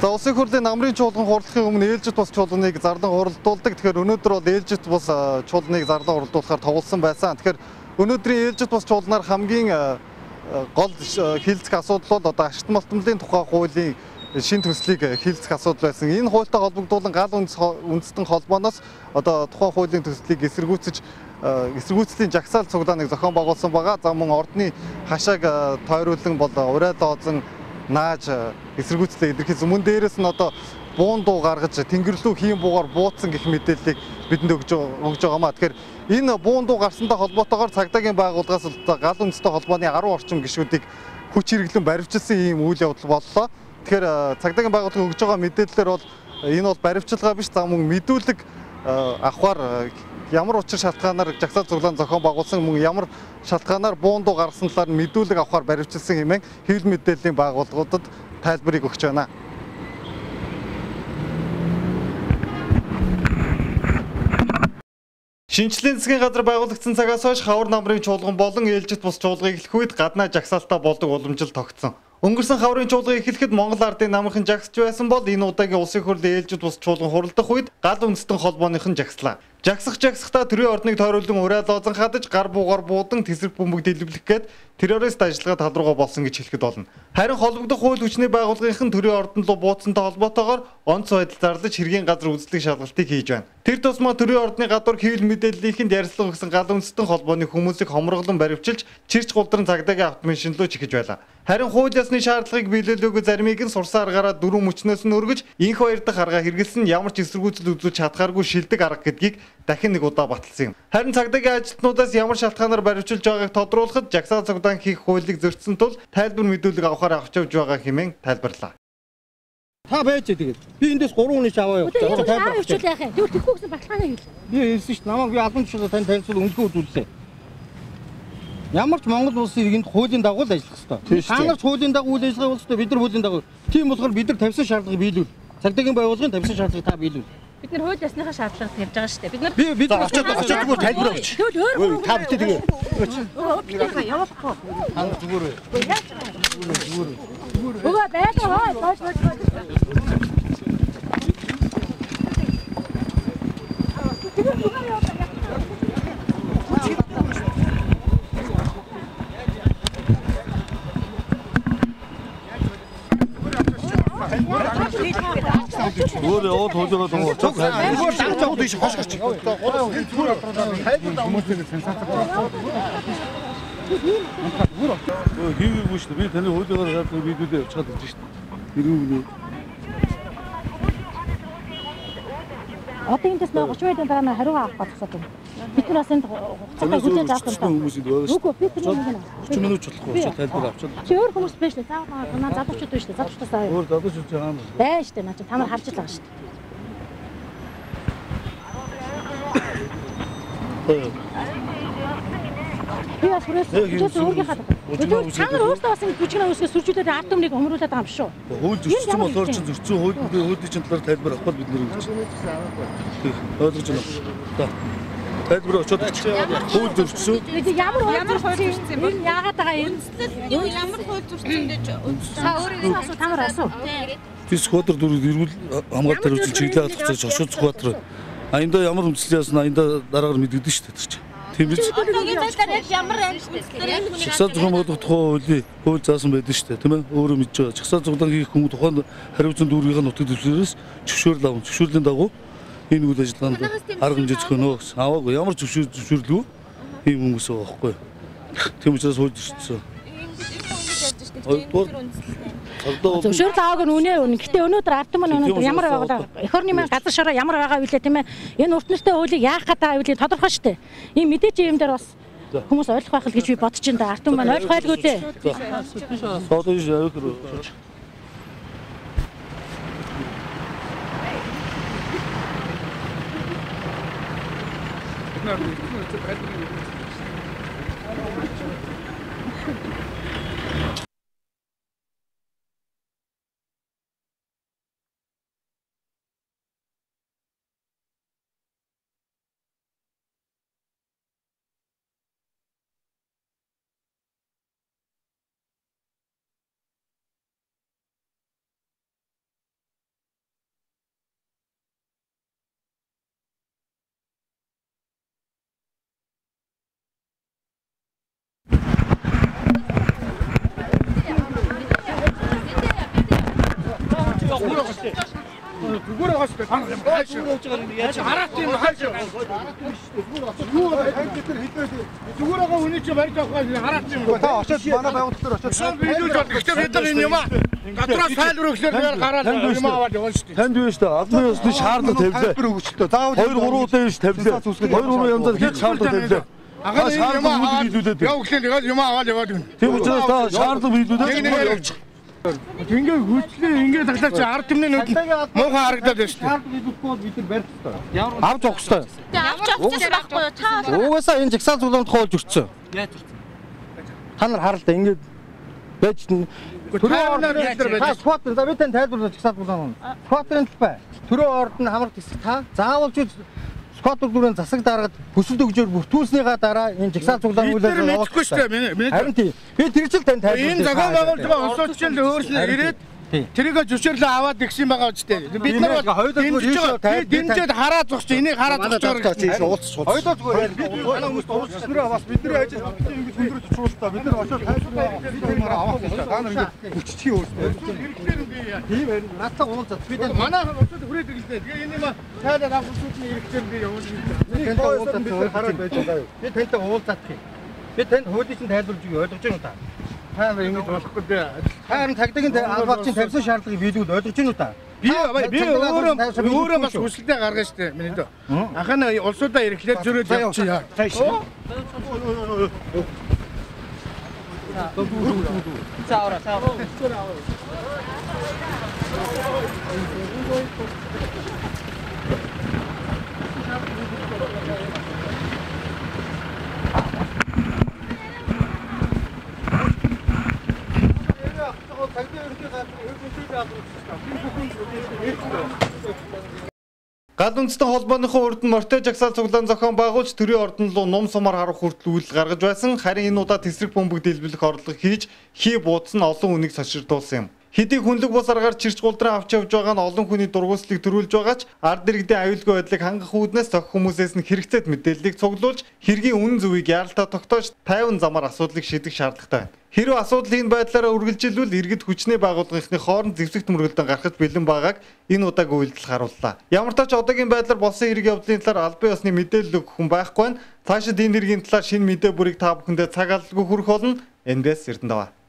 За улсын хурлын намрын чуулган хурлахын өмнө ээлжит бус чуулганыг зарлан хуралдуулдаг. Тэгэхээр өнөөдөр бол ээлжит бус чуулганыг зарлан хуралдуулахаар тоглосон байсан. Тэгэхээр өнөөдрийн ээлжит бус чуулганаар хамгийн гол хилцэх асуудал бол одоо ашигт малтмлын тухай хуулийн шин төслийг хилцэх асуудал байсан. Энэ хуультай холбогдуулан гал үндэстэн холбооноос одоо тухайн хуулийн төслийг эсэргүүцлийн жагсаал цуглааныг зохион байгуулсан байгаа. За мөн ордны хашааг тойруулан бол урайлан озон нааж эсэргүүцлээ илэрхийлсэн. Мөн дээрээс нь одоо буун дуу гаргаж тэнгэрлүү хийм буугаар бууцсан гэх мэдээллийг бидэнд өгж байгаамаа. Тэгэхээр энэ буун дуу гарсантай холбоотойгоор цагдаагийн байгууллагаас гал үндэстэй холбооны 10 орчим гишүүдийг хүч хэрэглэн баривчилсан ийм үйл явдал боллоо. Тэгэхээр цагдаагийн байгууллага өгж байгаа мэдээллээр бол энэ бол баривчилгаа биш, за мөн мэдүүлэг авахар ямар учир шалтгаанаар жагсаал цуглаан зохион байгуулсан, мөн ямар шалтгаанаар буун дуу гаргасан талаар мэдүүлэг авахар баривчилсан хэмээн хэвлэл мэдээллийн байгууллагуудад тайлбарыг өгч байна. Шинжлэлийн засгийн газар байгуулагдсан цагаас хойш хавар намрын чуулган болон ээлжит бус чуулгыг эхлэх үед гаднаа жагсаалтаа болдог уламжил тогтсон. Өнгөрсөн хаврын чуулгыг эхлэхэд Монгол ардын намынхан жагсч байсан бол энэ удаагийн улсын хурлын ээлжит бус чуулган хуралдах үед гал үндэстэн холбооныхан жагслаа. Жагсахдаа төрийн ордныг тойруулан урайлан озон хадаж гар буугаар буудан тэсрэг бөмбөг дэлбэлэх гээд террорист ажиллагаа талруугаа болсон гэж хэлэхэд болно. Харин холбогдох хууль хүчний байгууллагынхан төрийн ордон руу бууцсантай холбоотойгоор онц байдал зарлаж хэргийн газар үзлэг шалгалтыг хийж байна. Тэр тусмаа төрийн ордны гадуур хэвлэл мэдээллийнхэнд ярилцлага өгсөн гал үндэстэн холбооны хүмүүсийг хомроглон баривчилж чирч гулдран цагдаагийн автомашин руу чихэж байлаа. Харин хууль ёсны шаардлагыг биелүүлээгүй заримыг нь сурсан аргаараа дөрвөн мөчнөөс нь өргөж инх баяр дахь арга хэрэгэлсэн ямар ч эсэргүүцэл үзүүлж чадхааргүй шилдэг арга гэдгийг дахин нэг удаа баталсан юм. Харин цагдаагийн ажилтнуудаас ямар шалтгаанаар баривчилж байгааг тодруулахад жагсаал цуглаан хийх хуулийг зөрчсөн тул тайлбар мэдүүлэг авахаар авч явж байгаа хэмээн тайлбарлаа. Та байж тэгээд би эндээс 3 хүний аваа явуулсан. Тайлбар авчул яах юм. Тэгвэл тэхгүй гэсэн баталгааны хэл. Би хэлсэн шүү дээ. Намайг би албан тушаалаа тань танилцуул үнэлгээ үзүүллээ. Ямар ч Монгол улсын иргэнд хуулийн дагуу л ажиллах ёстой. Та нар ч хуулийн дагуу үйл ажиллагаа болстой, бид нар хуулийн дагуу. Тийм болохоор бид нар тавьсан шаардлагыг биелүүл. Цагдаагийн байгууллагын тавьсан шаардлагыг та биелүүл. Бид нар хууль ёсныхаа шаардлагыг тавьж байгаа шүү дээ. Бид нар бид очоод тайлбар өгч. Та битээ тэгээ. Өө явуулахгүй. Ханга зүгээр үү. Зүгээр. Өө байлаа. Өөр яваад хуулиараа дуу. Цог дийш хош гарч. Хийгээгүй шүү дээ. Би таны хуулиараа шаардлагыг биелүүлээ явчихад ирж шүү дээ. Хэрүүг. Одоо эндээс 30 минутын дараа хариу авах болчихсон юм. Бид нар бас энд хугацаатай хүлээж авах юм. Үгүй бид нар 30 минут болохгүй ч тайлбар авчаад. Чи өөр хүмүүс биш үү? Заавал залуучууд биш үү? Залуучуудаас аваа. Өөр залуучууд байгаа юм. Байна шүү дээ. Наа чи та нар харж л байгаа шүү дээ. Би бас хүрээс өөрийнхөө та нар өөртөө бас ингэ бүжгнээ өсгөө сүржүүлээд ард түмнийг өмрүүлээд байгаа юм шүү. Хууль зөрчсөн болохоор ч зөрчсөн хуулийн чинь талаар тайлбар авах бид нэр гэж. Ойлгож байна. Тайлбар очоод хууль зөрчсөн. Ямар хууль зөрчсөн юм бэ? Яагаад байгаа юм? Ямар хууль зөрчсөн гэж та өөрийнхөө асуу та нар асуу. Тэс Сквадр дөрөв эрүүл хамгаалалт хариуцлага чиглэлээ хатгах хошууд Сквадр. Аянда ямар хүндлэл яасан аянда дараагаар мэдэгдэн шүү дээ тэр чинь. Тийм биз? Одоогийн байдлаар яг ямар амьд чагсаал зургийн бодох тухай хууль заасан байдаг шүү дээ, тийм ээ? Өөрөө мэдж байгаа. Чагсаал зургийн хийх хүн тухайн хариуцсан дүүргийнхээ нутаг дэвшлэрээс зөвшөөрөл авах. Зөвшөөрлийн дагуу энэ үйл ажиллагаанд арга хэмжээ зөхөнөө гэсэн. Аваагүй ямар зөвшөөрлөө ийм хүмүүс байгаа байхгүй. Тийм учраас хууль зөрчсөн. Зөвшөөрөл аваагүй нь үнэ. Гэхдээ өнөөдөр ард түмэн өнөөдөр ямар байгаа эх орны газар шороо ямар байгаа вүлээ тийм ээ. Энэ урт нэртэй хуулийг яах гэдэг байгаа вүлээ тодорхой шүү дээ. Ийм мэдээч юм дээр бас хүмүүс ойлгох байх л гэж би бодож байна. Ард түмэн ойлгох байлгүй дээ. Содож явах. зүгээр хас бэ. Хараад юм хайш. Зүгээр байгаа хүний чи барьж авах хараад юм. Та очоод манай байгууллага дээр очоод сайн биелүүлж бод. Гэхдээ бид нар энэ юм аа. Гадраас тайлбар өгснээр гараад юм аваад явна шүү дээ. Танд юу шүү дээ. Албан ёсны шаардлага тавилаа. тайлбар өгчлөө. Заавал 2-3 удаа биш тавилаа. 2-3 янзаар хийж шаардлага тавилаа. Агаад юм аваад явуулаад юм аваад яваад гэнэ. Тийм учраас та шаардлага биелүүлээд явчих. Ингээ хүчлээ ингээ таглаач ард түмний нүд муухай харагдаад байна шүү дээ. шаардлага биелүүлэхгүй бол бид нар барих хэрэгтэй. Авч явах хэрэгтэй. Авч авчихсан байхгүй юу? Та Угаасаа энэ жагсаал цуглаанд хоолж өрцсөн. Яаж өрцсөн? Та нар харал да ингээд байж Төрөө орноор байж. спот за бид тань тайлбарлаж жагсаал цуглаан. Спотрын талбай. Төрөө ордон хамрах хэсэг та заавалж спот дүрэн засаг дараад хөсөлт өгжөөр бүртгүүлснийгаа дараа энэ жагсаал цуглаан үйлээр мэдхгүй шүү дээ. Харин тийм. Би тэр чил тань тайлбарлаж. Энэ зохион байгуулалт байгаа улсуудчил өөрснөө ирээд тэрийг зөвшөөрлөө аваад гисэн байгаа ч дээ. Бид нар дэмжиж хараад зогч энийг хараад зогч байгаа гэж уулзсан. Хоёулаа зүгээр манай хүмүүст уулзснараа бас бидний ажил бидний ингэж хөндрөж чуултаа бид нар очоод тайлбараа авах хэрэгтэй. Та нар ингэ хүччихий өөрсдөө. Тийм ээ. Наатаа уулзаад бид манай улсууд хүрээд ирлээ. Тэгээ энэ юм тайлбар авах улсуудын хэрэгцээр би явуулна. тантай уулзаад бид хараад байж байгаа юу? Би тантай уулзаад хий. Би танд хуулийн тайлбарлаж ойлгож байна уу та? Та нар ингэж болохгүй дээ. Харин цагдаагийн албаачийн тавьсан шаардлагыг биелүүл ойлгож байна уу та? Би өөрөө бас хүсэлтээ гаргана шүү дээ. Миний дөө. Анхны улсуудаа ирэхлээр зөрөөд явчихъя. Гал үндэстэн холбооныхон урд нь морьтой жагсаал цуглаан зохион байгуулж төрийн ордон руу ном сумаар харах хүртэл үйл гаргаж байсан. Харин энэ удаа тесрэг бөмбөг дэлбэлэх орлого хийж хий буудсан олон хүнийг соширдуулсан юм. Хэдий хүнлэг бус аргаар чирч гулдран авч явж байгаа нь олон хүний дургуутслыг төрүүлж байгаа ч ард иргэдийн аюулгүй байдлыг хангах үүднээс зохих хүмүүсээс нь хэрэгцээт мэдээллийг цуглуулж хэргийн үнэн зөвийг яаралтай тогтоож тайван замаар асуудлыг шийдэх шаардлагатай байна. Хэрвээ асуудал энэ байдлаараа үргэлжилвэл иргэд хүчний байгууллагын хооронд зэвсэгт мөргөлдөн гарахд бэлэн байгааг энэ удаагийн үйлдэл харууллаа. Ямар ч тач одоогийн байдлаар болсон хэрэг явдлын талаар албан ёсны мэдээлэл өгөх хүн байхгүй нь цаашид энэ хэргийн талаар шинэ мэдээ бүрийг та бүхэндээ цаг алдалгүй хүргэх болно. НБС Эрдэнэт.